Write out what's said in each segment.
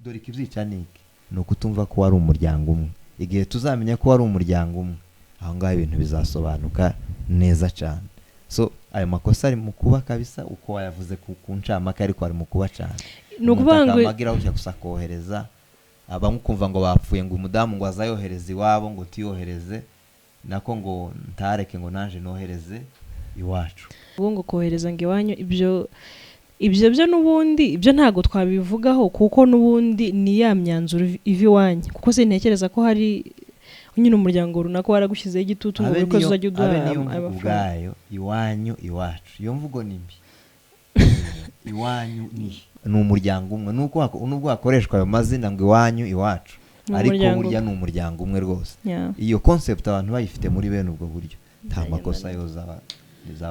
dore ikivyica niki ni ukutumva ko wari umuryango umwe. Igihe tuzamenya ko wari umuryango umwe, aho ngaho ibintu bizasobanuka neza cyane. So ayo makosa ari mu kuba kabisa uko wayavuze ku ncamake, ariko ari mu kuba cyane. Nukubanga amagira ushya gusa kohereza abamukumva ngo bapfuye ngo umudamu ngo azayohereza iwabo ngo tiyohereze nako ngo ntareke ngo nanje nohereze iwacu. ngo kohereza ngo iwanyu ibyo byo nubundi ibyo ntago twabivugaho kuko nubundi ni ya myanzuro ivi wanyu, kuko sintekereza ko hari nyine umuryango runaka waragushyizeho igitutu ngo uko uzajya uduha amafaranga. Iwanyu iwacu iyo mvugo ni mbi. Iwanyu ni umuryango umwe, nubwo hakoreshwa ayo mazina ngo iwanyu iwacu, ariko burya ni umuryango umwe rwose. Iyo concept abantu bayifite muri bene ubwo buryo nta makosa yo zaba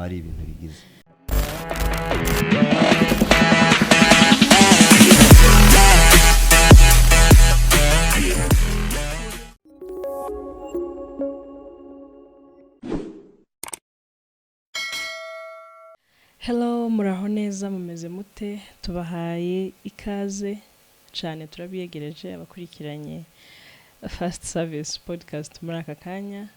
ari ibintu bigize. Hello, muraho neza, mumeze mute? Tubahaye ikaze cyane, turabiyegereje abakurikiranye Fast Service Podcast muri aka kanya.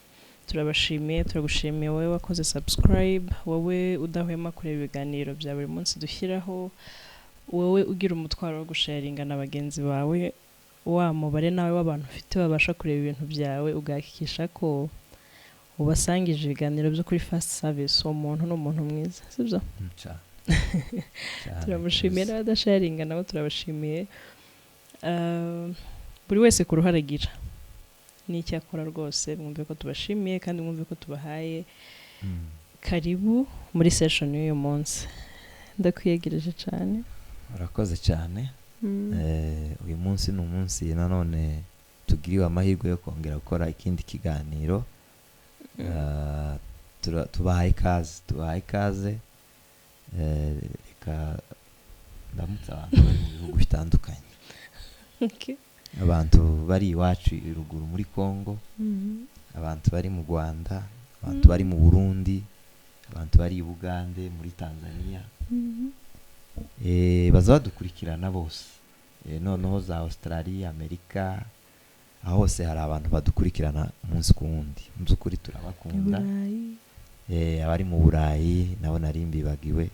Turabashimiye, turagushimiye wowe wakoze subscribe, wowe udahwema kureba ibiganiro bya buri munsi dushyiraho, wowe ugira umutwaro wo gusharinga na bagenzi bawe, wa mubare nawe w'abantu ufite babasha kureba ibintu byawe, ugahakikisha ko ubasangije ibiganiro byo kuri Fast Service. Uwo muntu ni umuntu mwiza, sibyo? Turamushimiye n'abadasharinga nabo turabashimiye. Buri wese ku ruhare agira n'icyo akora rwose, mwumve ko tubashimiye kandi mwumve ko tubahaye karibu muri session y'uyu munsi. Ndakwiyegereje cyane. Urakoze cyane. Uyu munsi ni umunsi nanone tugiriwe amahirwe yo kongera gukora ikindi kiganiro. Tubahaye ikaze. Reka ndamutse abantu bari mu bihugu bitandukanye. Abantu bari iwacu iruguru muri Congo, abantu bari mu Rwanda, abantu bari mu Burundi, abantu bari i Bugande, muri Tanzania. Baza badukurikirana bose. Noneho za Australia, Amerika, aho hose hari abantu badukurikirana umunsi ku wundi. Mu by'ukuri turabakunda. Abari mu Burayi nabo nari mbibagiwe.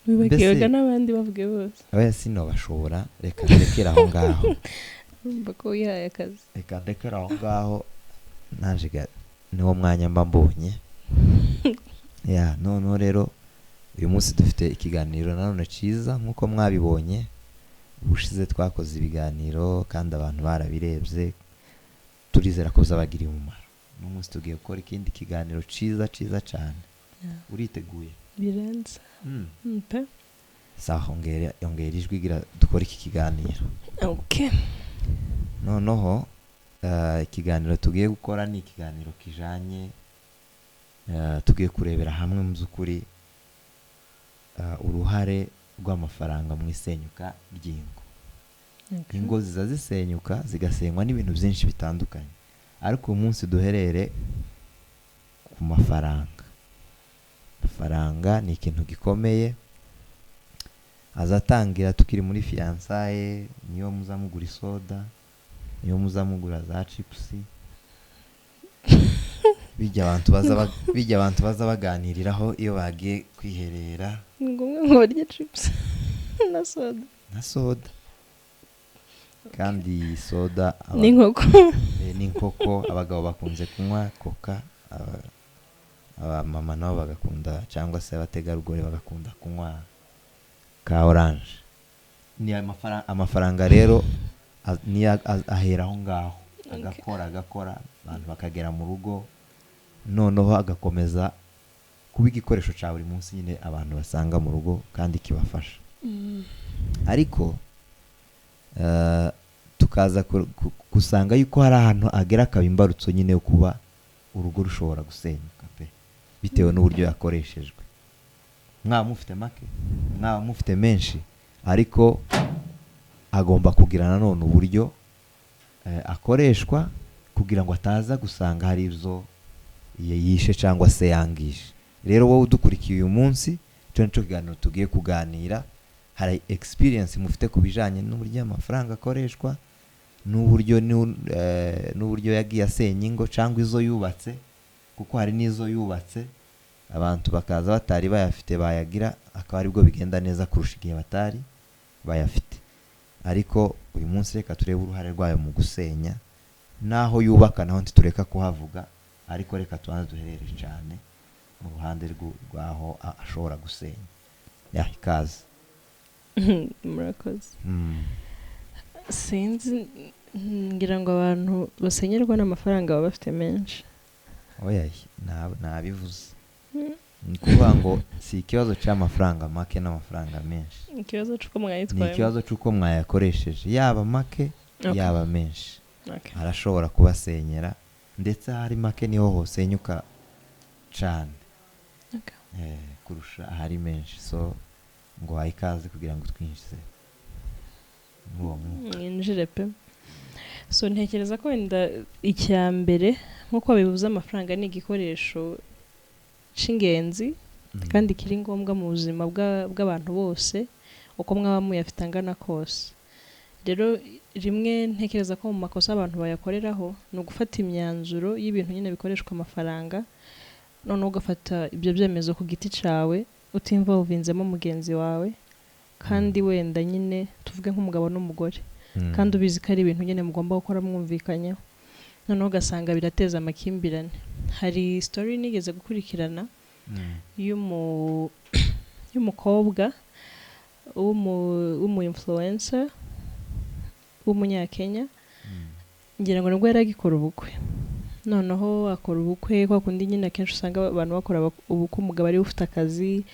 Bibagiwe n'abandi bavuge bose. Oya sinobashobora, reka ndekera aho ngaho. Mbako yaye akazi. Reka ndekera aho ngaho naje niwo mwanya mba mbonye. Noneho rero uyu munsi dufite ikiganiro nanone cyiza nk'uko mwabibonye. Ubushize twakoze ibiganiro kandi abantu barabirebye, turizera ko bizabagirira umumaro. Uyu munsi tugiye gukora ikindi kiganiro cyiza cyane. Uriteguye? Birenze. Sawa, ongera ijwi gira dukora iki kiganiro. Okay. Noneho ikiganiro tugiye gukora ni ikiganiro kijanye tugiye kurebera hamwe mu by'ukuri uruhare rw'amafaranga mu isenyuka ry'ingo. Ingo zisenyuka zigasenywa n'ibintu byinshi bitandukanye, ariko uyu munsi duherere ku mafaranga. Amafaranga ni ikintu gikomeye. Azatangira tukiri muri fiançailles, niyo muzamugura isoda, niyo muzamugura za chips. Bijya abantu baza baganiriraho iyo bagiye kwiherera. Ngumwe ngo barye chips na soda. Kandi soda n'inkoko abagabo bakunze kunywa coca, abamama nabo bagakunda cyangwa se abategarugori bagakunda kunywa ka orange. Ni amafaranga rero ni ahera aho ngaho agakora abantu bakagera mu rugo, noneho agakomeza kuba igikoresho cya buri munsi nyine abantu basanga mu rugo kandi kibafasha. Ariko tukaza gusanga yuko hari ahantu agera akaba imbarutso nyine yo kuba urugo rushobora gusenyuka pe, bitewe n'uburyo yakoreshejwe. Mwaba mufite make, mwaba mufite menshi, ariko agomba kugira nanone uburyo akoreshwa kugira ngo ataza gusanga hari ibyo yishe cyangwa se yangije. Rero wowe udukurikiye uyu munsi cyo nico kiganiro tugiye kuganira hari experience mufite ku bijanye n'uburyo amafaranga akoreshwa n'uburyo yagiye asenya ingo cyangwa izo yubatse, kuko hari n'izo yubatse abantu bakaza batari bayafite bayagira akaba aribwo bigenda neza kurusha igihe batari bayafite. Ariko uyu munsi reka turebe uruhare rwayo mu gusenya, naho yubaka naho ntitureka kuhavuga, ariko reka tubanze duherere cyane mu ruhande rwaho ashobora gusenya. Ikaze. Murakoze. Sinzi, ngira ngo abantu basenyerwa n'amafaranga baba bafite menshi. Oya, nabivuze. Ni kuvuga ngo si ikibazo cy'amafaranga make n'amafaranga menshi. Ikibazo cy'uko mwayitwaye. Ni ikibazo cy'uko mwayakoresheje, yaba make yaba menshi. Okay. Arashobora kubasenyera, ndetse hari make niho hosenyuka cyane. Okay. Kurusha ahari menshi. So ngo ikaze kugira ngo twinjize n'uwo mwuka. Mwinjire pe. So ntekereza ko wenda icya mbere nk'uko bivuze, amafaranga ni igikoresho cy'ingenzi kandi kiri ngombwa mu buzima bw'abantu bose uko mwaba muyafite angana kose. Rero rimwe ntekereza ko mu makosa abantu bayakoreraho ni ugufata imyanzuro y'ibintu nyine bikoreshwa amafaranga, noneho ugafata ibyo byemezo ku giti cyawe utinvolvinzemo mugenzi wawe, kandi wenda nyine tuvuge nk'umugabo n'umugore, kandi ubizi ko ari ibintu nyine mugomba gukora mwumvikanyeho, noneho ugasanga birateza amakimbirane. Hari story nigeze gukurikirana y'umukobwa w'umu-influencer w'umunyakenya, ngira ngo nibwo yari agikora ubukwe. Noneho akora ubukwe kwa kundi nyine akenshi usanga abantu bakora ubukwe umugabo ari ufite akazi,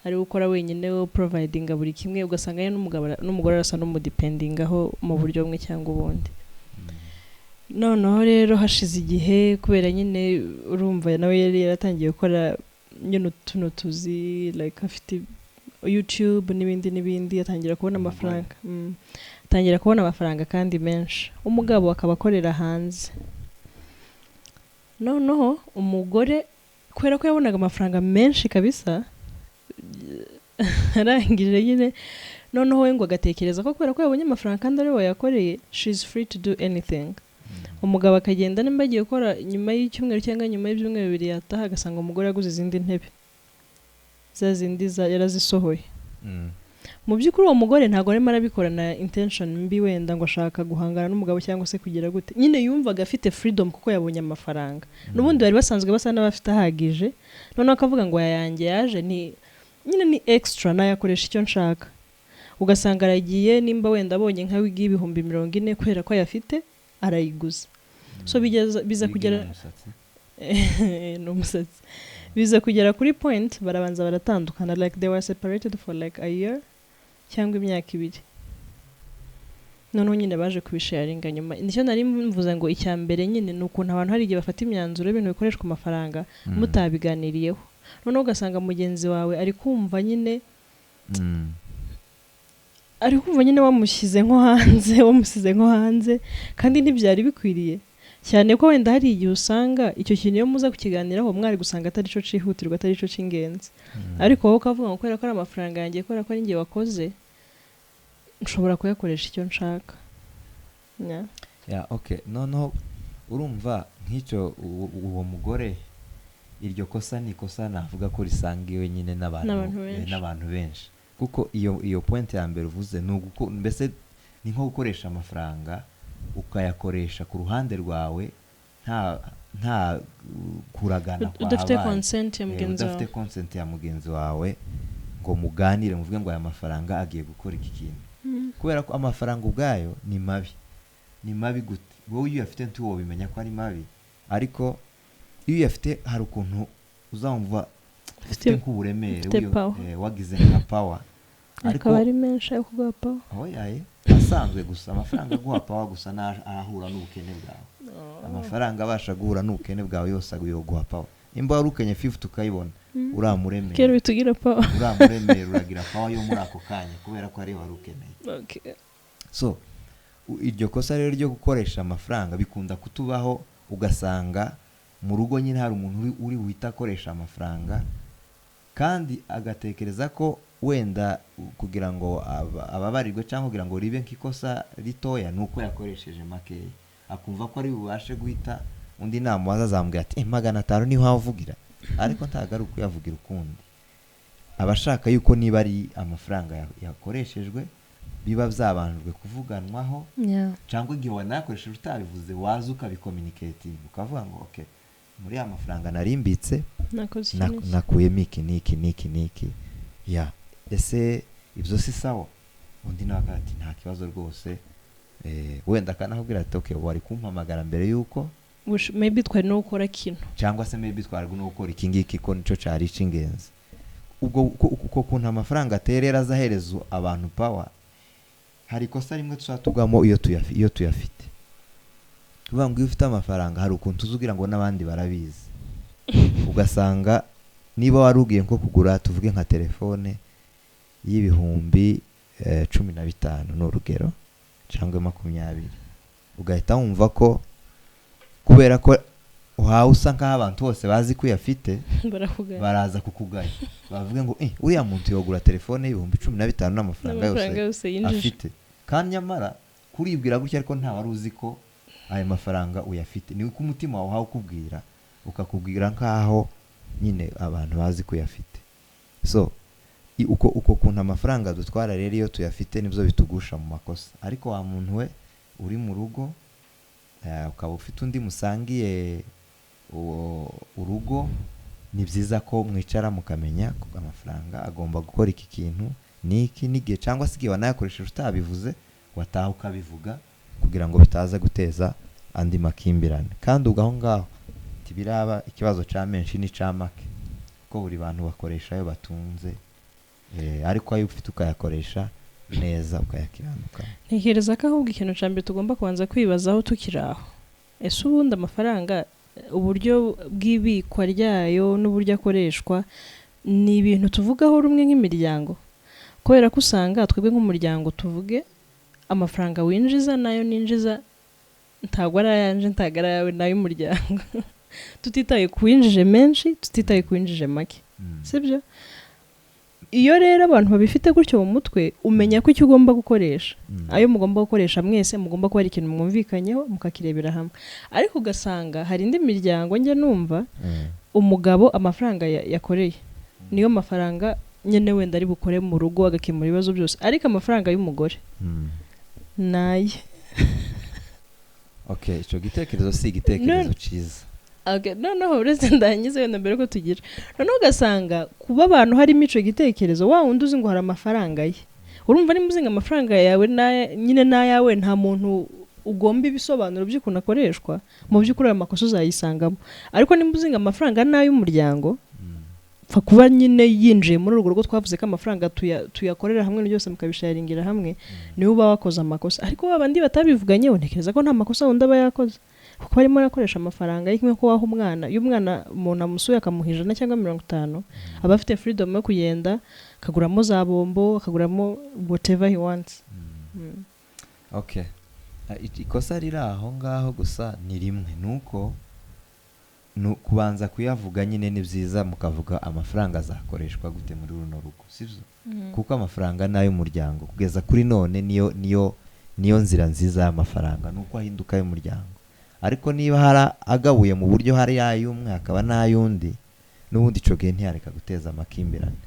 ari gukora wenyine wo providinga buri kimwe, ugasanga n'umugore arasa n'umudependingaho mu buryo bumwe cyangwa ubundi. Noneho rero hashize igihe, kubera nyine urumva nawe yari yaratangiye gukora nyine tuno tuzi like afite YouTube n'ibindi, atangira kubona amafaranga. Atangira kubona amafaranga kandi menshi. Umugabo akaba akorera hanze. Noneho umugore kubera ko yabonaga amafaranga menshi kabisa, arangije nyine noneho we ngo agatekereza ko kubera ko yabonye amafaranga kandi ari we wayakoreye, she's free to do anything. Umugabo akagenda nimba agiye gukora nyuma y'icyumweru cyangwa nyuma y'ibyumweru bibiri yataha agasanga umugore yaguze izindi ntebe, za zindi yarazisohoye. Mu by'ukuri uwo mugore ntabwo arimo arabikorana intention mbi wenda ngo ashaka guhangana n'umugabo cyangwa se kugira gute, nyine yumvaga afite freedom kuko yabonye amafaranga. N'ubundi bari basanzwe basa n'abafite ahagije, noneho akavuga ngo yayange yaje ni nyine ni extra, nayakoresha icyo nshaka. Ugasanga aragiye nimba wenda abonye nka wigi y'ibihumbi 40 kubera ko yafite arayiguza. So biza kugera n'umusatsi, biza kugera kuri point barabanza baratandukana, like they were separated for like a year cyangwa imyaka 2. Noneho nyine baje kubisharinga nyuma. Nicyo nari mvuze ngo icya mbere nyine ni ukuntu abantu hari igihe bafata imyanzuro y'ibintu bikoreshwa amafaranga mutabiganiriyeho, noneho ugasanga mugenzi wawe ari kumva nyine wamushyize nko hanze kandi ntibyari bikwiriye cyane, ko wenda hari igihe usanga icyo kintu iyo muza kukiganiraho mwari gusanga atari cyo cihutirwa, atari cyo cy'ingenzi, ariko wowe ukavuga ngo kubera ko ari amafaranga yanjye, kubera ko ari njye wakoze, nshobora kuyakoresha icyo nshaka. Okay. Noneho urumva nk'icyo uwo mugore, iryo kosa ni kosa navuga ko risangiwe nyine n'abantu benshi, kuko iyo point ya mbere uvuze mbese ni nko gukoresha amafaranga ukayakoresha ku ruhande rwawe nta kuragana kwa udafite consent ya mugenzi wawe ngo muganire muvuge ngo aya mafaranga agiye gukora iki kintu. Kubera ko amafaranga ubwayo ni mabi gute, wowe iyo uyafite ntiwo bimenya ko ari mabi, ariko iyo uyafite hari ukuntu uzamva ufite nk'uburemere, wagize nka power, ariko ari menshi yo kuguha power. Asanzwe gusa amafaranga guha power gusa arahura n'ubukene bwawe. Amafaranga abasha guhura n'ubukene bwawe yose aguye guha power. Imba warukenye 50 ukayibona, uramuremera. Kero bitugira power. Uramuremera uragira power yo muri ako kanya kubera ko ari warukeneye. Okay. So iryo kosa rero ryo gukoresha amafaranga bikunda kutubaho, ugasanga mu rugo nyine hari umuntu uri wita akoresha amafaranga kandi agatekereza ko wenda kugira ngo ababarirwe cyangwa kugira ngo ribe nk'ikosa ritoya nuko yakoresheje makeya akumva ko ari bubashe guhita undi nama azambwira ati 500 niho havugira ariko ntagaruka kuyavugira ukundi abashaka yuko niba ari amafaranga yakoreshejwe biba byabanjwe kuvuganwaho cyangwa igihe wanakoresheje utabivuze waza ukabicommunicating ukavuga ngo okay muri ya mafaranga narimbitse nakuyemo iki ya ese ibyo si sawa undi nawe ati nta kibazo rwose wenda kanahubwira ati okay wari kumpamagara mbere yuko maybe twari no gukora kintu cyangwa se maybe twari no gukora iki ngiki ko nico cyari cingenzi ubwo kuntu amafaranga aterera azaherezo abantu power hari kosa rimwe tuzatugamo iyo tuyafite tuvuga ngo iyo ufite amafaranga hari ukuntu tuzugira ngo n'abandi barabizi ugasanga niba warugiye nko kugura tuvuge nka telefone y'ibihumbi 15 n'urugero cyangwa 20 ugahita wumva ko kubera ko uhawe usa nk'aho abantu bose bazi ko uyafite baraza kukugaya bavuga ngo uriya muntu yogura telefone y'ibihumbi 15 n'amafaranga yose afite kandi nyamara kuribwira gutya ariko nta wari uzi ko ayo mafaranga uyafite ni uko umutima wawe uhawe ukubwira ukakubwira nk'aho nyine abantu bazi ko uyafite so uko kuntu amafaranga dutwara rero iyo tuyafite nibyo bitugusha mu makosa ariko wa muntu we uri mu rugo ukaba ufite undi musangiye urugo ni byiza ko mwicara mukamenya ko amafaranga agomba gukora iki kintu niki n'igihe cyangwa se igihe wanayakoresheje utabivuze wataha ukabivuga kugira ngo bitaza guteza andi makimbirane kandi ugaho ngaho tibiraba ikibazo cya menshi ni cya make ko buri bantu bakoresha ayo batunze ariko ayo ufite ukayakoresha neza ukayakiranuka ntekereza ko ahubwo ikintu cya mbere tugomba kubanza kwibazaho tukiraho ese ubundi amafaranga uburyo bw'ibikwa ryayo n'uburyo akoreshwa ni ibintu tuvugaho rumwe nk'imiryango kubera ko usanga twebwe nk'umuryango tuvuge amafaranga winjiza nayo ninjiza ntabwo ari ayanje ntabwo ari ayawe nayo umuryango tutitaye kuwinjije menshi tutitaye kuwinjije make sibyo iyo rero abantu babifite gutyo mu mutwe umenya ko icyo ugomba gukoresha ayo mugomba gukoresha mwese mugomba kuba ari ikintu mwumvikanyeho mukakirebera hamwe ariko ugasanga hari indi miryango njye numva umugabo amafaranga yakoreye niyo mafaranga nyene wenda ari bukore mu rugo agakemura ibibazo byose ariko amafaranga y'umugore naye okay ico gitekerezo si igitekerezo ciza okay no uretse ndangize wenda mbere ko tugira none ugasanga kuba abantu hari imico gitekerezo wa wundi uzi ngo hari amafaranga ye urumva ni muzinga amafaranga yawe nyine nayawe nta muntu ugomba ibisobanuro by'ukuntu akoreshwa mu by'ukuri ayo makosa uzayisangamo ariko ni muzinga amafaranga n'ay'umuryango pfa kuba nyine yinjiye muri urwo rugo twavuze ko amafaranga tuyakorera hamwe byose mukabisharingira hamwe niwe uba wakoze amakosa ariko babandi batabivuganyeho ntekereza ko nta makosa wundi aba yakoze kuko barimo arakoresha amafaranga y'ikimwe ko waha umwana iyo umwana umuntu amusuye akamuha 100 cyangwa 50 aba afite freedom yo kugenda akaguramo za bombo akaguramo whatever he wants okay ikosa riri aho ngaho gusa ni rimwe nuko kubanza kuyavuga nyine ni byiza mukavuga amafaranga azakoreshwa gute muri runo rugo sivyo kuko amafaranga nayo umuryango kugeza kuri none niyo nzira nziza y'amafaranga nuko ahinduka y'umuryango ariko niba hari agabuye mu buryo hari ayumwe akaba n'ayundi n'ubundi ico gihe ntiyareka guteza amakimbirane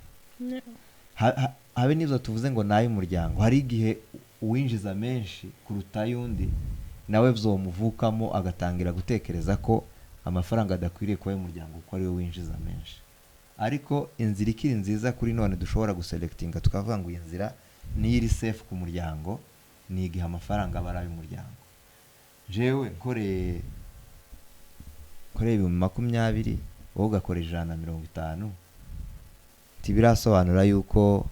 habe nizo tuvuze ngo nayo umuryango hari igihe uwinjiza menshi kuruta yundi nawe vyomuvukamo agatangira gutekereza ko amafaranga adakwiriye kuba y'umuryango ko ari we winjiza menshi ariko inzira ikiri nziza kuri none dushobora guselectinga tukavuga ngo inzira ni iri safe ku muryango ni igihe amafaranga aba y'umuryango jewe koreye 20 wowe ugakora 150 tibirasobanura yuko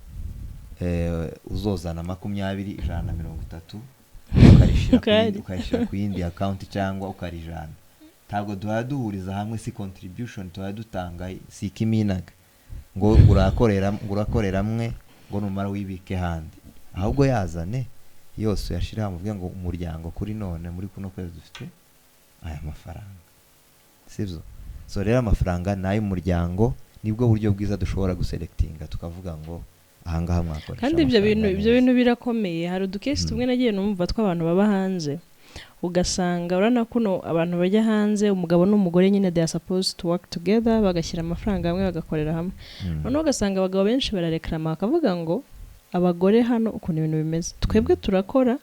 uzozana 20 130 ukayishira ku yindi account cyangwa ukarijana ntabwo duhuriza hamwe si contribution dutanga si kiminaga ngo urakorera mwe ngo numara wibike handi ahubwo yazane yose yashira muvuge ngo umuryango kuri none muri kuno kwezi dufite aya mafaranga sivyo so rero amafaranga nayo umuryango nibwo buryo bwiza dushobora guselectinga tukavuga ngo ahangaha mwakoresha kandi ibyo bintu birakomeye. Hari udukesi tumwe nagiye numva tw'abantu baba hanze, ugasanga urana kuno abantu bajya hanze, umugabo n'umugore nyine they are supposed to work together, bagashyira amafaranga hamwe bagakorera hamwe. Noneho ugasanga abagabo benshi barareklama bakavuga ngo abagore hano ukuntu ibintu bimeze, twebwe turakora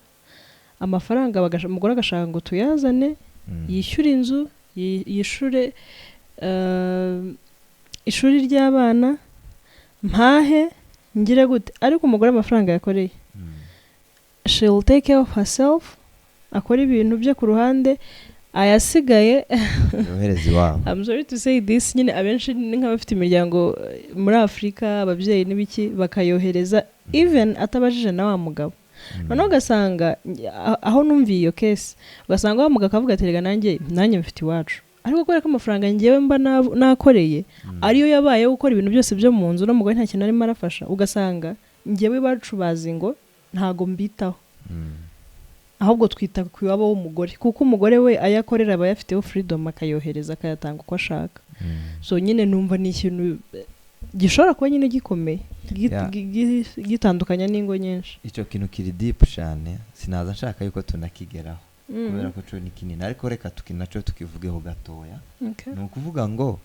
amafaranga, umugore agashaka ngo tuyazane, yishyure inzu, yishyure ishuri ry'abana, mpahe, ngire gute, ariko umugore amafaranga yakoreye she'll take care of herself, akora ibintu bye ku ruhande, ayasigaye yohereza iwabo. I'm sorry to say this, nyine abenshi ni nk'abafite imiryango muri Afurika, ababyeyi n'ibiki bakayohereza even atabajije na wa mugabo. Noneho ugasanga aho numviye iyo case, ugasanga wa mugabo akavuga ati rega nanjye mfite iwacu, ariko kubera ko amafaranga ngewe mba nakoreye ariyo yabaye gukora ibintu byose byo mu nzu, n'umugore nta kintu arimo arafasha, ugasanga ngewe iwacu bazi ngo ntago mbitaho, ahubwo twita ku iwabo w'umugore, kuko umugore we ayakorera aba yafiteho freedom, akayohereza akayatanga uko ashaka. So nyine numva ni ikintu gishobora kuba nyine gikomeye, gitandukanya n'ingo nyinshi. Icyo kintu kiri deep cyane, sinaza nshaka yuko tunakigeraho kubera ko cyo ni kinini, ariko reka tukinaco tukivugeho gatoya. Ni ukuvuga ngo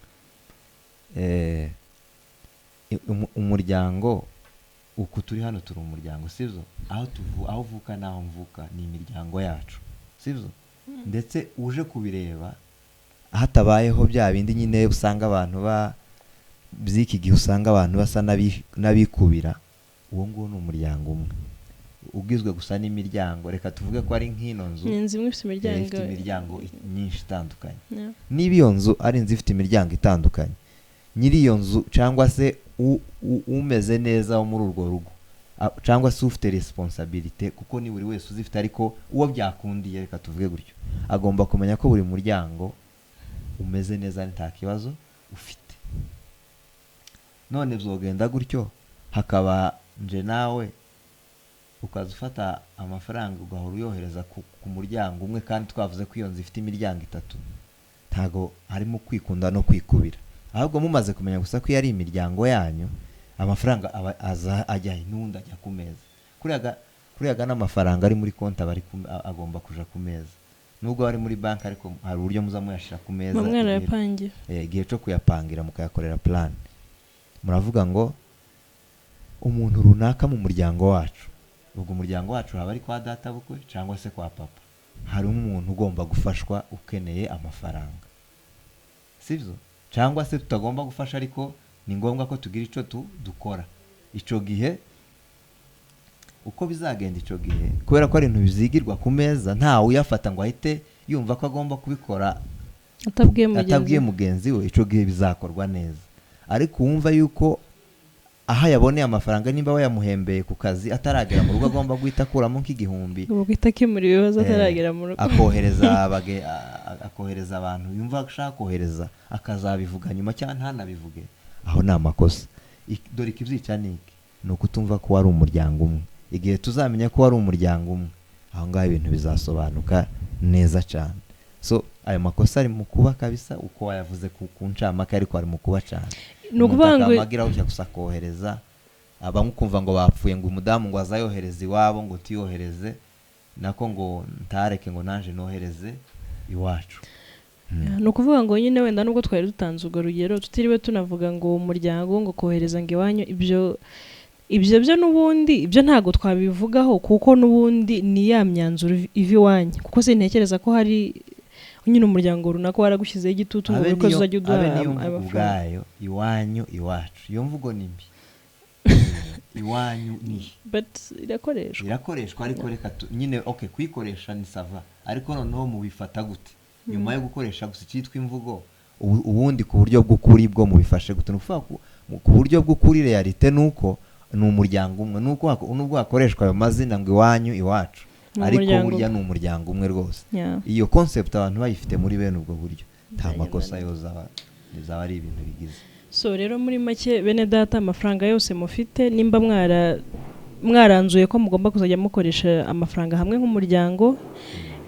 umuryango uku turi hano turi umuryango, sivyo? Aho uvuka naho mvuka ni imiryango yacu, sivyo? Ndetse uje kubireba hatabayeho bya bindi nyine usanga abantu byiki gihe usanga abantu basa nabikubira, uwo nguwo ni umuryango umwe ugizwe gusa n'imiryango. Reka tuvuge ko ari nk'ino nzu, inzu imwe ifite imiryango myinshi itandukanye. Niba iyo nzu ari inzu ifite imiryango itandukanye, nyiri iyo nzu cyangwa se umeze neza wo muri urwo rugo, cyangwa se ufite responsibility, kuko ni buri wese uzifite, ariko uwo byakundiye, reka tuvuge gutyo, agomba kumenya ko buri muryango umeze neza nta kibazo ufite. None bizogenda gutyo, hakaba nje nawe ukaza ufata amafaranga ugahora uyohereza ku muryango umwe, kandi twavuze ko iyo nzu ifite imiryango itatu, ntago harimo kwikunda no kwikubira. Ahubwo mumaze kumenya gusa ko yari imiryango yanyu, amafaranga ajya n'undi ajya ku meza. Kuriyaga n'amafaranga ari muri konti agomba kuja ku meza. Nubwo ari muri banki, ariko hari uburyo muza muyashira ku meza. Mwana yapangiye. Igihe cyo kuyapangira mukayakorera plan. Muravuga ngo umuntu runaka mu muryango wacu, ubwo umuryango wacu haba ari kwa data bukwe cyangwa se kwa papa, hari umuntu ugomba gufashwa ukeneye amafaranga, sivyo? Cyangwa se tutagomba gufasha, ariko ni ngombwa ko tugira ico dukora. Ico gihe uko bizagenda, ico gihe kubera ko ari ibintu bizigirwa ku meza, nta uyafata ngo ahite yumva ko agomba kubikora atabwiye mugenzi we, ico gihe bizakorwa neza. Ariko wumva yuko aha yaboneye amafaranga, nimba wayamuhembeye ku kazi ataragera mu rugo, agomba guhita akuramo nk'igihumbi, guhita kimuri ibibazo ataragera mu rugo, akohereza abantu yumva ashaka kohereza, akazabivuga nyuma cyangwa ntanabivuge, aho ni amakosa. Dore ikivyica niki, ni ukutumva ko wari umuryango umwe. Igihe tuzamenya ko wari umuryango umwe, aho ngaho ibintu bizasobanuka neza cyane. So ayo makosa ari mu kuba kabisa, uko wayavuze ku ncamake, ariko ari mu kuba cyane. Nukuvuga ngo amagira ucya gusa kohereza, abamukumva ngo bapfuye ngo umudamu ngo azayohereze iwabo, ngo tiyohereze nako, ngo ntareke ngo nanje nohereze iwacu. Nukuvuga ngo nyine wenda nubwo twari dutanze urwo rugero, tutiriwe tunavuga ngo umuryango ngo kohereza ngo iwanyu, ibyo byo n'ubundi ibyo ntago twabivugaho, kuko n'ubundi ni ya myanzuro iva iwanyu, kuko sintekereza ko hari nyine umuryango runaka waragushyizeho igitutu ngo uko uzajya uduha amafaranga. Iwanyu iwacu, iyo mvugo ni mbi. Iwanyu ni but irakoreshwa, ariko reka nyine okay, kwikoresha ni sava, ariko noneho mubifata gute nyuma yo gukoresha gusa cyitwa imvugo, ubundi ku buryo bw'ukuri bwo mubifashe gute? Nukuvuga ku buryo bw'ukuri realite nuko ni umuryango umwe, nubwo hakoreshwa ayo mazina ngo iwanyu iwacu, ariko burya ni umuryango umwe rwose. Iyo concept abantu bayifite muri bene ubwo buryo, nta makosa yozaba ari ibintu bigize. So rero muri make bene data, amafaranga yose mufite, nimba mwaranzuye ko mugomba kuzajya mukoresha amafaranga hamwe nk'umuryango,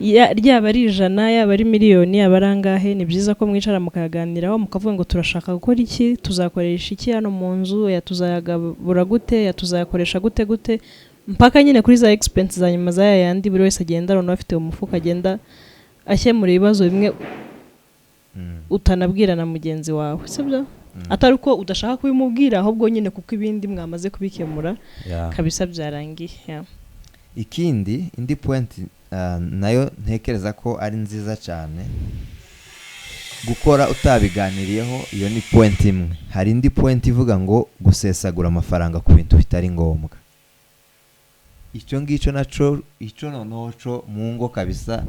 ryaba ari 100 yaba ari miliyoni yaba ari angahe ni byiza ko mwicara mukaganiraho mukavuga ngo turashaka gukora iki, tuzakoresha iki hano mu nzu, ya tuzayagabura gute, ya tuzayakoresha gute mpaka nyine kuri za expenses za nyuma za yandi buri wese agenda arona afite umufuka agenda akemura ibibazo bimwe utanabwira na mugenzi wawe, sibyo? Atari uko udashaka kubimubwira ahubwo nyine kuko ibindi mwamaze kubikemura kabisa byarangiye. Ikindi indi point nayo ntekereza ko ari nziza cyane gukora utabiganiriyeho, iyo ni point imwe. Hari indi point ivuga ngo gusesagura amafaranga ku bintu bitari ngombwa. Icyo ngicyo naco icyo noneho mu ngo kabisa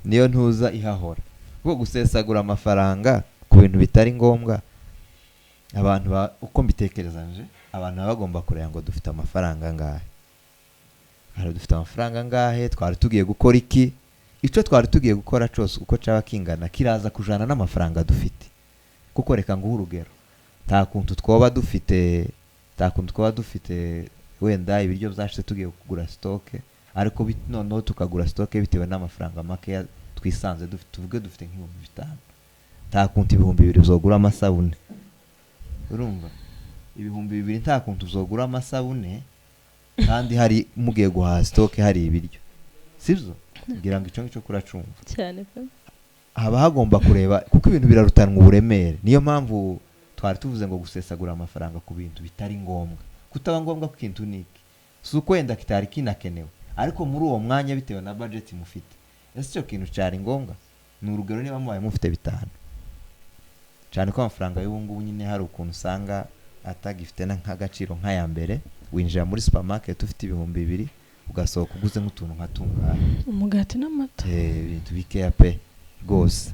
niyo ntuza ihahora. Kuko gusesagura amafaranga ku bintu bitari ngombwa, abantu uko mbitekerezanje, abantu bagomba kureba ngo dufite amafaranga ngahe. Hari dufite amafaranga ngahe, twari tugiye gukora iki, icyo twari tugiye gukora cyose uko cyaba kingana kiraza kujana n'amafaranga dufite. Kuko reka nguhe urugero, nta kuntu twaba dufite wenda ibiryo byashize tugiye kugura stock, ariko noneho tukagura stock bitewe n'amafaranga make twisanze dufite, tuvuge dufite nk'ibihumbi 5. Nta kuntu ibihumbi 2 uzogura amasabune. Urumva? Ibihumbi 2 nta kuntu uzogura amasabune kandi hari mugiye guhaha stock hari ibiryo. Sibyo? Ngira ngo icyo ngicyo kuracumva. Cyane pe. Haba hagomba kureba kuko ibintu birarutanwa uburemere. Niyo mpamvu twari tuvuze ngo gusesagura amafaranga ku bintu bitari ngombwa. Kutaba ngombwa ku kintu niki. Suko yenda kitari kinakenewe. Ariko muri uwo mwanya bitewe na budget mufite. Ese cyo kintu cyari ngombwa? Ni urugero niba mubaye mufite 5. Cyane ko amafaranga y'ubungubu nyine hari ukuntu usanga atagifite nk'agaciro nk'aya mbere. Winjira muri supermarket ufite ibihumbi 2 ugasohoka uguze nk'utuntu nka tunga umugati n'amata ibintu bikeya pe rwose.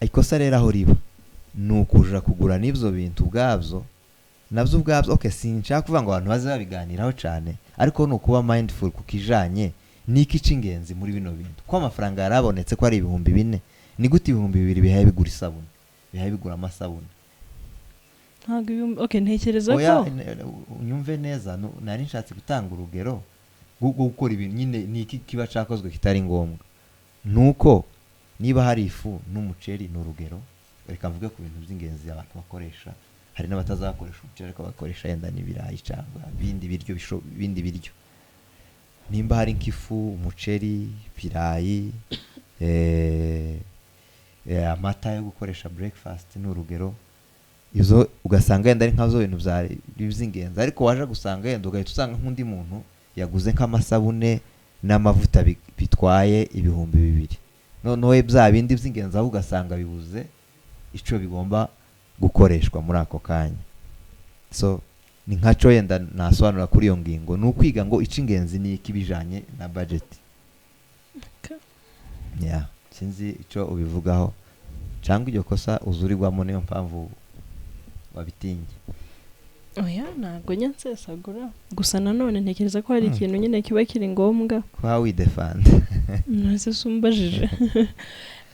Ikosa rero aho riba nukuja kugura n'ivyo bintu ubwabyo navyo ubwabyo. Okay, sinshaka kuvuga ngo abantu baze babiganiraho cyane, ariko no kuba mindful kukijanye niki cingenzi muri bino bintu. Ko amafaranga yarabonetse ko ari ibihumbi 4, ni gute ibihumbi 2 bihaye bigura isabune, bihaye bigura amasabune? Okay, ntekereza ko unyumve neza, nari nshatse gutanga urugero gukora ibintu nyine niki kiba cyakozwe kitari ngombwa. Nuko niba hari ifu n'umuceri n'urugero, reka mvuge ku bintu by'ingenzi abantu bakoresha. Hari n'abatazakoresha umuceri ariko bakoresha yenda n'ibirayi cyangwa bindi biryo. Nimba hari nk'ifu, umuceri, birayi, amata yo gukoresha breakfast n'urugero, izo ugasanga yenda ari nkazo bintu by'ingenzi, ariko waje gusanga yenda ugahita usanga nk'undi muntu yaguze nk'amasabune n'amavuta bitwaye ibihumbi 2. Noneho bya bindi by'ingenzi aho ugasanga bibuze ico bigomba gukoreshwa muri ako kanya. So ni nkaco yenda nasobanura kuri iyo ngingo, ni ukwiga ngo icingenzi ni ikibijanye na budget. Okay. Sinzi ico ubivugaho cyangwa iryo kosa uzurirwamo niyo mpamvu wabitinye. Oya, ntago nyansesagura. Gusa nanone ntekereza ko hari ikintu nyine kiba kiri ngombwa. Kwa we defend. Nase sumbajije.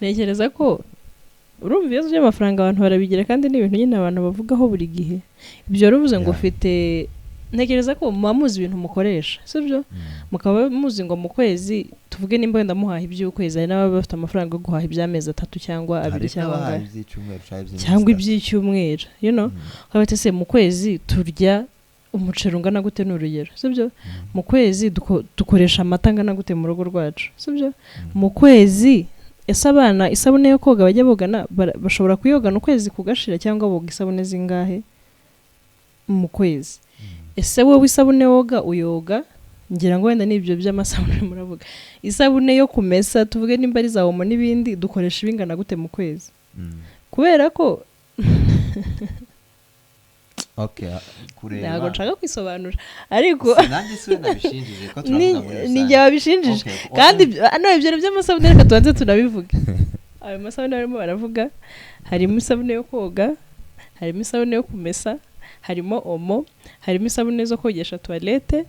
Ntekereza ko urumva ibibazo by'amafaranga abantu barabigira kandi n'ibintu nyine abantu bavugaho buri gihe. Ibyo ruvuze ngo ufite, ntekereza ko muzi ibintu mukoresha, sibyo? Mukaba muzi ngo mu kwezi tuvuge nimba wenda muhaha iby'ukwezi, ari n'ababa bafite amafaranga yo guhaha iby'amezi 3 cyangwa 2 cyangwa iby'icyumweru, you know? Kabate se mu kwezi turya umuceri ungana gute n'urugero, sibyo? Mu kwezi dukoresha amata angana gute mu rugo rwacu, sibyo? Mu kwezi ese abana isabune yo koga bajya bogana bashobora kuyogana ukwezi kugashira cyangwa boga isabune zingahe mu kwezi? Ese wowe isabune woga uyoga, ngira ngo wenda nibyo by'amasabune muravuga. Isabune yo kumesa tuvuge nimba ari za omo n'ibindi dukoresha ibingana gute mu kwezi? Kubera ko Okay, kureba. Ntago nshaka kwisobanura ariko nanjye siwe nabishinjije ko turavuga muri rusange. Ni jya wabishinjije. Kandi ibyo by'amasabune reka tubanze tunabivuga. Ayo masabune barimo baravuga, harimo isabune yo koga, harimo isabune yo kumesa, harimo omo, harimo isabune zo kogesha toilette,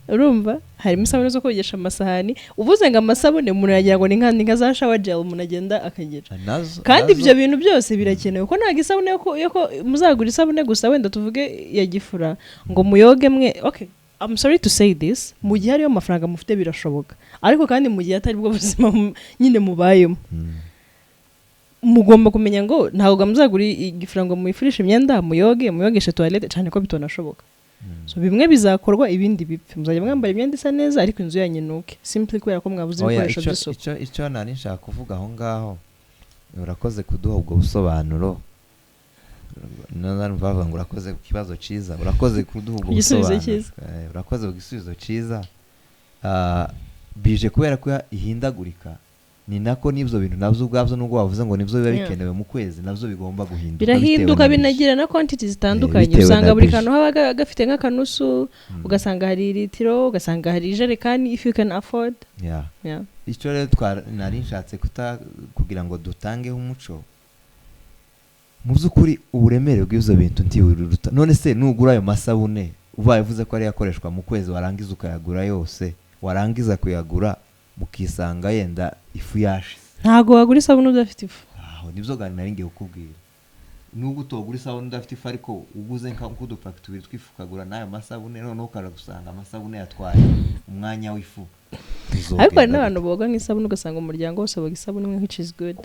urumva? Harimo isabune zo kogesha amasahani. Uvuze ngo amasabune umuntu yagira ngo ni nka za shower gel umuntu agenda akagira. Kandi ibyo bintu byose birakenewe ko ntago isabune yo muzagura isabune gusa wenda tuvuge ya gifura ngo muyoge mwe. Okay, I'm sorry to say this, mu gihe ariyo mafaranga mufite birashoboka, ariko kandi mu gihe atari bwo buzima nyine mubayemo, mugomba kumenya ngo ntabwo muzagura igifaranga muyifurisha imyenda muyogeshe toilette cyane ko bitonashoboka. So bimwe bizakorwa ibindi bipfe, muzajya mwambara imyenda isa neza ariko inzu yanyu nuke simply kubera ko mwabuze ibikoresho by'isuku. Icyo nari nshaka kuvuga aho ngaho, urakoze kuduha ubwo busobanuro. Bavuga ngo urakoze ku kibazo cyiza, urakoze kuduha ubwo busobanuro, urakoze ku gisubizo cyiza. Bije kubera ko ihindagurika, ni nako n'ibyo bintu nabyo ubwabyo nubwo wavuze ngo nibyo biba bikenewe mu kwezi nabyo bigomba guhinduka, birahinduka binagira na quantity zitandukanye. Usanga buri kantu haba gafite nk'akanusu, ugasanga hari litiro, ugasanga hari ijerekani if you can afford. Icyo rero nari nshatse kugira ngo dutangeho umuco mu by'ukuri uburemere bw'ibyo bintu ntiwiruruta. None se nugura ayo masabune ubaye uvuze ko ari yakoreshwa mu kwezi, warangiza ukayagura yose, warangiza kuyagura mukisanga yenda ifu yashize, ntago wagura isabune udafite ifu. Nibyo gani nari ngiye kukubwira, nubwo utogura isabune udafite ifu ariko uguze nk'udupaki tubiri twifu ukagura n'ayo masabune, noneho ukagusanga amasabune yatwaye umwanya w'ifu. Ariko hari n'abantu boga nk'isabune ugasanga umuryango wose boga isabune imwe, which is good.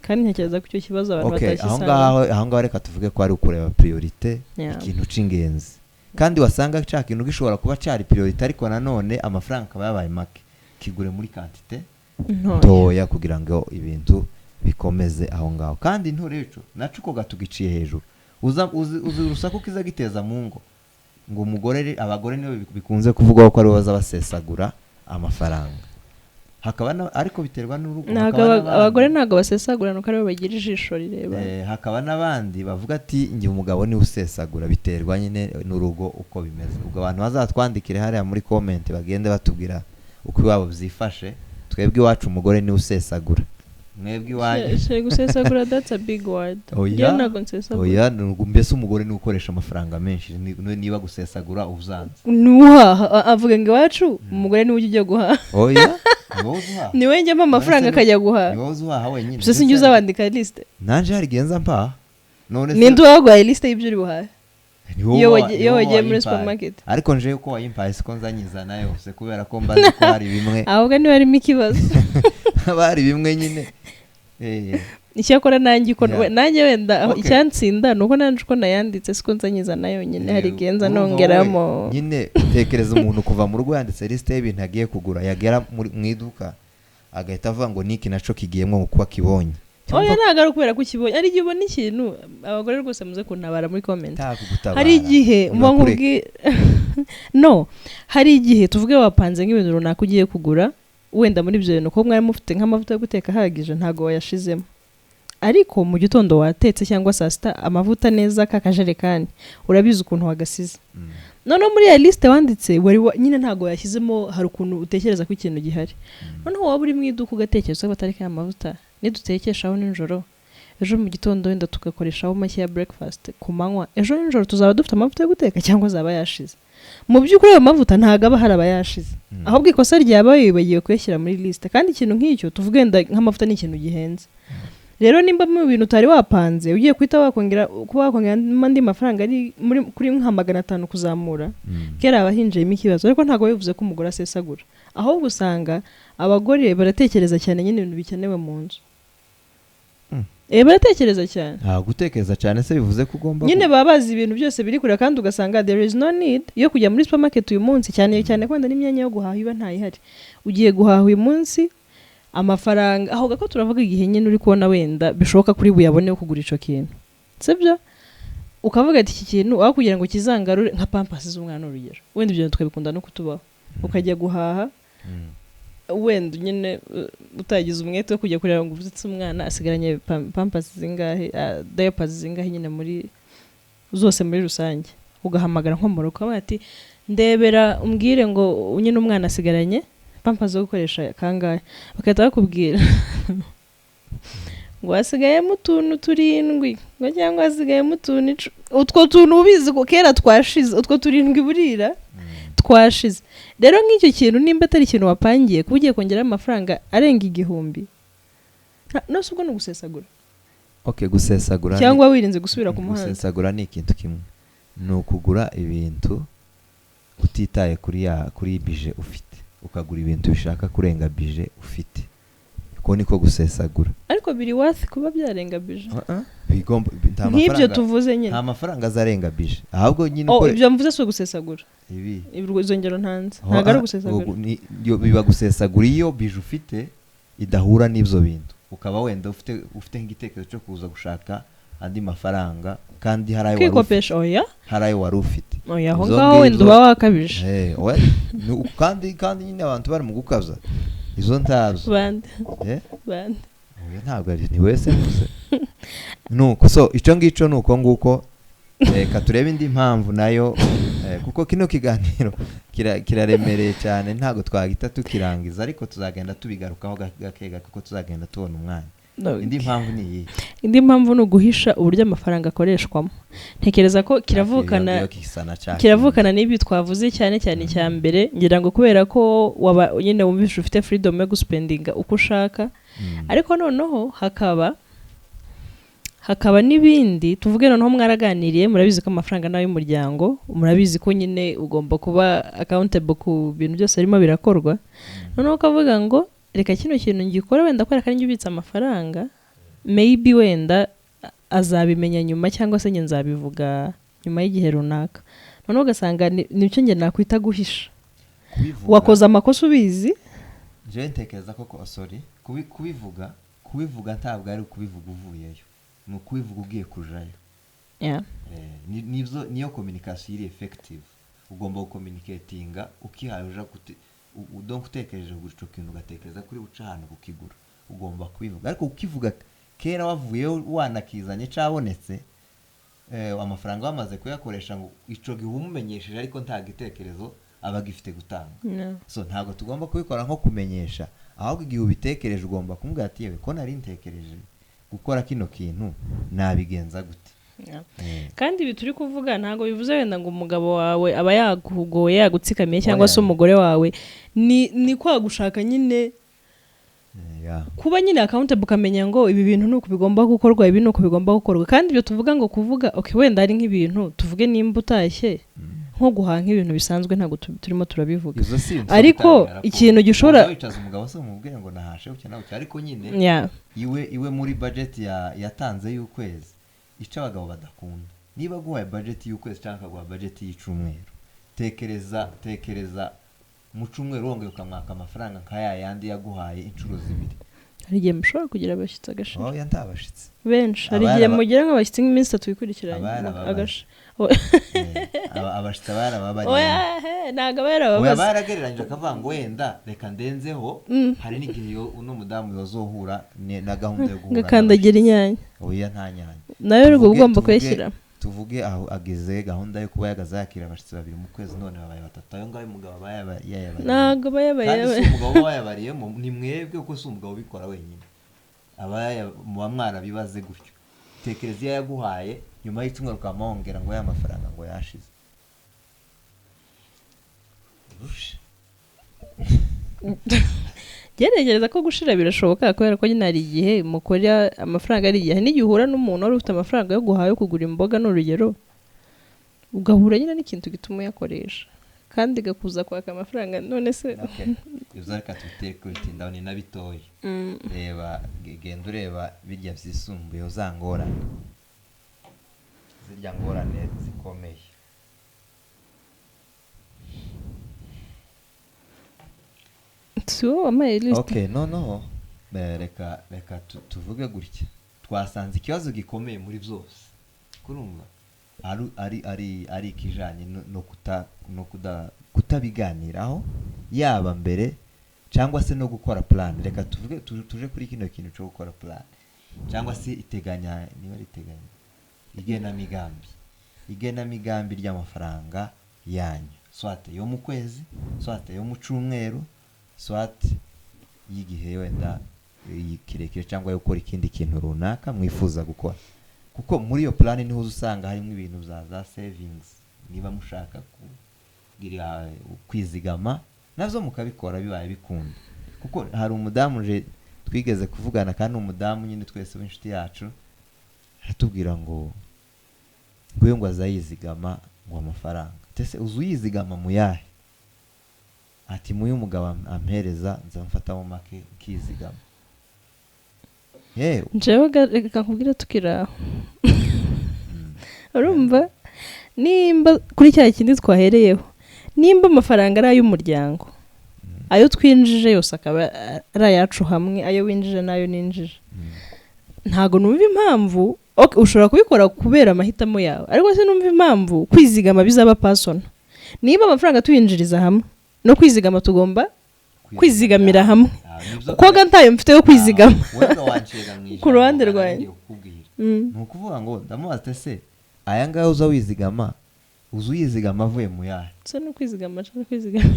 Kandi ntekereza ko icyo kibazo abantu batakisanga. Aho ngaho reka tuvuge ko ari ukureba priorite, ikintu c'ingenzi. Kandi wasanga cya kintu gishobora kuba cyari priorite ariko nanone amafaranga akaba yabaye make, kigure muri quantité ntoya kugira ngo ibintu bikomeze aho ngaho. Kandi ntoreco naco ko gatugiciye hejuru, uzi urusaku kiza giteza mu ngo, ngo umugore, abagore nibo bikunze kuvuga ko ari baza basesagura amafaranga. Hakaba ariko biterwa n'urugo, abagore ntago basesagura nuko ari bagira ijisho rireba. Hakaba n'abandi bavuga ati ngiye umugabo ni usesagura, biterwa nyine n'urugo uko bimeze. Ubwo abantu bazatwandikire hariya muri comment bagende batubwira uko iwabo byifashe. Twebwe iwacu umugore ni usesagura, mwebwe iwanyu gusesagura that's a big word. Ntago nsesagura. Mbese umugore ni ukoresha amafaranga menshi, niba gusesagura uzanze nuha avuga ngo iwacu umugore ni ujye guha. Ni we njyamo amafaranga akajya guha. Ni wowe uhaha wenyine. Bise sinjye uzabandika liste. Nanje hari genza mpa. None ni ndo wagwaye liste y'ibyo uri buhaha. Yo wagiye muri supermarket. Ariko nje uko wayimpaye siko nzanyiza nayo se kubera ko mbaze ko hari bimwe. Ahubwo ni harimo ikibazo. Bari bimwe nyine. Icyakora nanjye ko nanjye wenda icyansinda nuko nanje uko nayanditse siko nzanyiza nayo nyine hari genza nongeramo. Nyine utekereza umuntu kuva mu rugo yanditse liste y'ibintu agiye kugura, yagera mu iduka agahita avuga ngo niki naco kigiyemo kuba kibonye. Oya ntago kubera ko kibonye, ari gibona ikintu. Abagore rwose muze kuntabara muri comment. Hari igihe nkubwi no, hari igihe tuvuge wapanze nk'ibintu runaka ugiye kugura, wenda muri byo bintu ko mwari mufite nk'amavuta yo guteka hagije ntago wayashizemo, ariko mu gitondo watetse cyangwa saa sita amavuta neza kakajerekani urabizi ukuntu wagasize. None muri ya liste wanditse wari nyine ntago yashyizemo, hari ukuntu utekereza ko ikintu gihari. Noneho waba uri mu iduka ugatekereza ko batareka amavuta nidutekeshaho ninjoro, ejo mu gitondo wenda tugakoreshaho make ya breakfast ku manywa, ejo ninjoro tuzaba dufite amavuta yo guteka cyangwa zaba yashize. Mu by'ukuri ayo mavuta ntago aba hari abayashize, ahubwo ikosa ryabaye bagiye kuyashyira muri liste. Kandi ikintu nk'icyo tuvuge nk'amavuta ni ikintu gihenze. Rero nimba mu bintu utari wapanze ugiye kwita wakongera andi mafaranga ari kuri nka 500 kuzamura, kera abahinjemo ikibazo. Ariko ntago bivuze ko umugore asesagura, ahubwo usanga abagore baratekereza cyane nyine ibintu bikenewe mu nzu. Baratekereza cyane. Gutekereza cyane se bivuze ko ugomba nyine babazi ibintu byose biri kure, kandi ugasanga there is no need yo kujya muri supermarket uyu munsi, cyane kwenda n'imyanya yo guhaha iba ntayihari. Ugiye guhaha uyu munsi amafaranga aho gako turavuga igihe nyine uri kubona wenda bishoboka kuri buyabone yo kugura ico kintu, sibyo? Ukavuga ati iki kintu aho kugira ngo kizangarure nka pampers z'umwana urugero, wenda ibyo twabikunda no kutubaho, ukajya guhaha wenda nyine utagize umwete wo kujya kureba ngo uvutse umwana asigaranye pampers zingahe, diapers zingahe nyine muri zose muri rusange, ugahamagara nko mu rugo ati ndebera umbwire ngo nyine umwana asigaranye pampers zo gukoresha kangahe, bakahita bakubwira ngo asigayemo utuntu 7 ngo cyangwa asigayemo utuntu utwo tuntu ubizi ko kera twashize, utwo 7 burira twashize. Rero nk'icyo kintu nimba atari ikintu wapangiye kugiye kongera amafaranga arenga 1000, no subwo no gusesagura. Okay, gusesagura cyangwa wirinze gusubira ku muhanda. Gusesagura ni ikintu kimwe, no kugura ibintu utitaye kuri bije ufite, ukagura ibintu bishaka kurenga bije ufite, uko niko gusesagura. ariko biri worth kuba byarenga bije bigomba nk'ibyo tuvuze nyine, nta mafaranga azarenga bije, ahubwo nyine ibyo mvuze si ugusesagura, ibi izo ngero ntanze ntabwo ari ugusesagura, biba gusesagura iyo bije ufite idahura n'ibyo bintu, ukaba wenda ufite nk'igitekerezo cyo kuza gushaka andi mafaranga kandi hari ayo wari ufite, aho ngaho wenda uba wakabije, kandi nyine abantu bari mu gukaza izo ntazo bande ntabwo ari ni wese gusa nuko. So icyo ngicyo ni uko nguko. Reka turebe indi mpamvu nayo, kuko kino kiganiro kiraremereye cyane, ntabwo twagita tukirangiza, ariko tuzagenda tubigarukaho gake gake kuko tuzagenda tubona umwanya. Indi mpamvu ni iyi. Indi mpamvu ni uguhisha uburyo amafaranga akoreshwamo. Ntekereza ko kiravukana n'ibi twavuze cyane icya mbere, ngira ngo kubera ko nyine wumvisha ufite freedom yo guspendinga uko ushaka, ariko noneho hakaba n'ibindi tuvuge, noneho mwaraganiriye, murabizi ko amafaranga nayo y'umuryango, murabizi ko nyine ugomba kuba accountable ku bintu byose birimo birakorwa, noneho ukavuga ngo reka kino kintu ngikora wenda kubera ko njye ubitsa amafaranga, maybe wenda azabimenya nyuma, cyangwa se njye nzabivuga nyuma y'igihe runaka, noneho ugasanga nicyo njye nakwita guhisha, wakoze amakosa ubizi. Je ntekereza ko sorry kubivuga ntabwo ari ukubivuga uvuyeyo, ni ukubivuga ugiye kujayo. Niyo communication iri effective, ugomba gucommunicatinga ukihaye uja udonk utekereje guco kintu ugatekereza kuri buca ahantu kukigura, ugomba kubivuga. Ariko ukivuga kera wavuyeyo wanakizanye cabonetse, amafaranga bamaze kuyakoresha ngo ico gihumumenyesheje, ariko nta gitekerezo abagifite gutanga. So ntabwo tugomba kubikora nko kumenyesha, ahubwo igihe ubitekereje ugomba kumubwira ati yewe ko nari ntekereje gukora kino kintu nabigenza gute. Kandi ibi turi kuvuga ntabwo bivuze wenda ngo umugabo wawe aba yagugoye yagutsikamiye, cyangwa se umugore wawe ni kwagushaka nyine kuba nyine accountable, ukamenya ngo ibi bintu nuko bigomba gukorwa, ibi nuko bigomba gukorwa. Kandi ibyo tuvuga ngo kuvuga wenda ari nk'ibintu tuvuge nimba utashye nko guhaha nk'ibintu bisanzwe, ntabwo turimo turabivuga, ariko ikintu gishobora wicaza umugabo se umubwire ngo nahashe ukeneye, ariko nyine iwe muri budget yatanze y'ukwezi, icyo abagabo badakunda, niba guhaye budget y'ukwezi cyangwa guhaye budget y'icumweru, tekereza mu cumweru wongeye ukamwaka amafaranga nk'aya yandi yaguhaye inshuro zibiri. Hari igihe mushobora kugira abashyitsi agashira. Oya ntabashitsi benshi, hari igihe mugira nk'abashyitsi nk'iminsi 3 ikurikiranye agasha. Abashitsi barababari. Oya ntago barababaza. Oya baragereranyije akavuga ngo wenda reka ndenzeho, hari n'igihe uno mudamu yozohura na gahunda yo guhura ngakandagira inyanya. Oya nta nyanya nayo rwo ugomba kweshyira. Tuvuge aho ageze gahunda yo kuba yagazakira abashitsi babiri mu kwezi, none babaye batatu, ayo ngayo umugabo yayabaye. Ntago bayabaye. Umugabo wayabariyemo ni mwebwe kuko si umugabo ubikora wenyine, muba mwarabibaze gutyo. Tekereza iyo yaguhaye nyuma y'icumweru ukamwongera ngo y'amafaranga ngo yashize. Geregereza ko gushira birashoboka, kubera ko nyine hari igihe mukora amafaranga, ari igihe n'igihe uhura n'umuntu wari ufite amafaranga yo guhaha yo kugura imboga n'urugero, ugahura nyine n'ikintu gituma uyakoresha kandi gakuza kwaka amafaranga, none se ibyo reka tutekwita ni nabitoye. Reba genda ureba birya byisumbuye uzangorane, zirya ngorane zikomeye. Okay, no reka tuvuge gutya, twasanze ikibazo gikomeye muri byose kurumva ari ikijanye no kutabiganiraho yaba mbere cyangwa se no gukora plan. Reka tuvuge tuje kuri kino kintu cyo gukora plan cyangwa se iteganya, niba riteganya igena migambi ry'amafaranga yanyu, swate yo mu kwezi, swate yo mu cumweru, swate y'igihe wenda kirekire cyangwa yo gukora ikindi kintu runaka mwifuza gukora. Kuko muri iyo plan niho usanga harimo ibintu za savings, niba mushaka kugira kwizigama nazo mukabikora bibaye bikunda. Kuko hari umudamu je twigeze kuvugana, kandi umudamu nyine twese w'inshuti yacu aratubwira ngo ngo azayizigama ngo amafaranga tese uzuyizigama mu yahe ati muyu mugabo ampereza nzamfatamo make kizigama jewe reka nkubwire tukiraho urumva nimba kuri cya kindi twahereyeho nimba amafaranga ari ay'umuryango ayo twinjije yose akaba ari ayacu hamwe ayo winjije n'ayo ninjije ntago numva impamvu ushobora kubikora kubera amahitamo yawe ariko se numva impamvu kwizigama bizaba personal niba amafaranga tuyinjiriza hamwe no kwizigama tugomba kwizigamira hamwe kuko ntayo mfite yo kwizigama ku ruhande rwanjye ni ukuvuga ngo ndamubaza se aya ngaya uza wizigama uzuyizigama avuye mu yahe so no kwizigama cyangwa kwizigama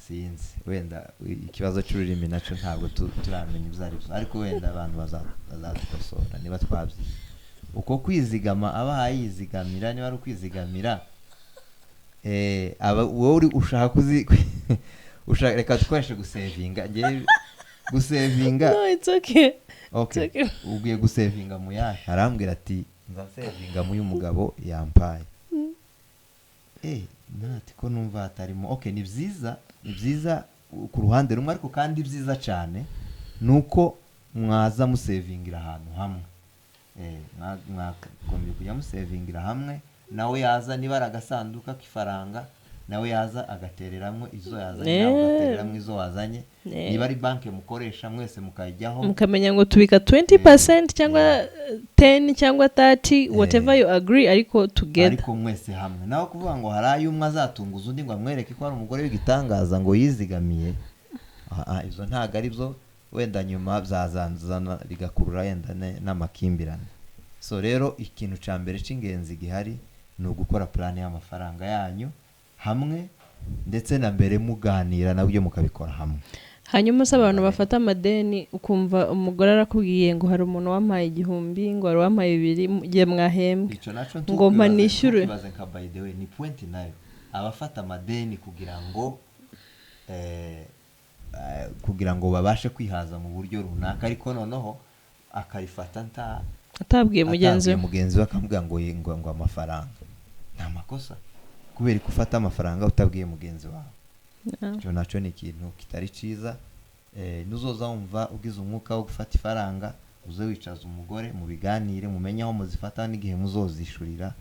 sinzi wenda ikibazo cy'ururimi nacyo ntabwo turamenya ibyo ari byo ariko wenda abantu bazadukosora niba twabyize uko kwizigama aba yizigamira niba ari ukwizigamira wowe ushaka reka dukoreshe gusevinga gusevinga no it's okay ugiye gusevinga mu yahe arambwira ati nzasevinga mu y'umugabo yampaye nati ko numva hatarimo ni byiza ku ruhande rumwe ariko kandi byiza cyane nuko mwaza musevingira ahantu hamwe mwagombye kujya musevingira hamwe nawe yaza niba ari agasanduka k'ifaranga nawe yaza agatereramo izo yazanye nawe agatereramo izo wazanye niba ari banki mukoresha mwese mukajyaho mukamenya ngo tubika 20% cyangwa 10 cyangwa 30 whatever you agree ariko together ariko mwese hamwe naho kuvuga ngo hari umwe azatunguza undi ngo amwereke ko ari umugore w'igitangaza ngo yizigamiye izo ntago ari byo wenda nyuma byazanzana bigakurura yenda n'amakimbirane so rero ikintu ca mbere c'ingenzi gihari ni ugukora plan y'amafaranga yanyu hamwe ndetse na mbere muganira nabyo mukabikora hamwe hanyuma se abantu bafata amadeni ukumva umugore arakubwiye ngo hari umuntu wampaye 1,000 ngo hari wampaye 2 giye mwahembwe ngo mpanishyure baze nka by the way ni point nayo abafata amadeni kugira ngo babashe kwihaza mu buryo runaka ariko noneho akayifata atabwiye mugenzi we akamubwira ngo amafaranga nta makosa kubera ko ufata amafaranga utabwiye mugenzi wawe cyo naco ni ikintu kitari ciza nuzoza wumva ugize umwuka wo gufata ifaranga uze wicaza umugore mu biganire mumenye aho muzifata n'igihe muzozishurira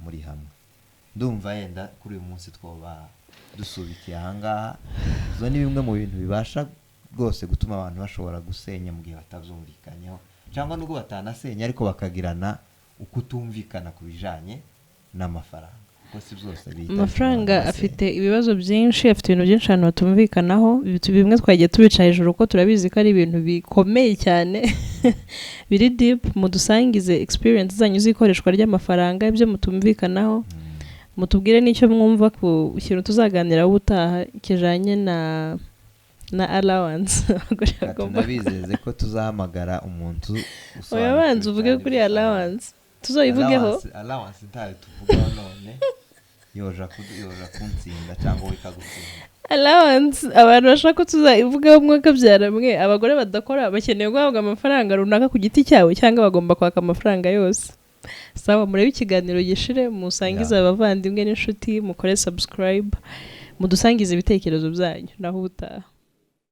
muri hamwe ndumva yenda kuri uyu munsi twoba dusubikiye ahangaha zo ni bimwe mu bintu bibasha rwose gutuma abantu bashobora gusenya mu gihe batavyumvikanyeho cyangwa nubwo batanasenya ariko bakagirana ukutumvikana ku bijanye n'amafaranga amafaranga afite ibibazo byinshi afite ibintu byinshi abantu batumvikanaho bimwe twagiye tubica hejuru ko turabizi ko ari ibintu bikomeye cyane biri deep mudusangize experience zanyu z'ikoreshwa ry'amafaranga ibyo mutumvikanaho mutubwire n'icyo mwumva ku kintu tuzaganira ubutaha kijanye na allowance tunabizeze ko tuzahamagara umuntu uyabanza uvuge kuri allowance tuzoyivugeho allowance ntayo tuvugaho none yoja kuntsinda cyangwa wikagutsinda allowance abantu bashaka ko tuzayivugaho mwaka byaramwe abagore badakora bakeneye guhabwa amafaranga runaka ku giti cyawe cyangwa bagomba kwaka amafaranga yose sawa murebe ikiganiro gishire musangize abavandimwe n'inshuti mukore subscribe mudusangize ibitekerezo byanyu naho ubutaha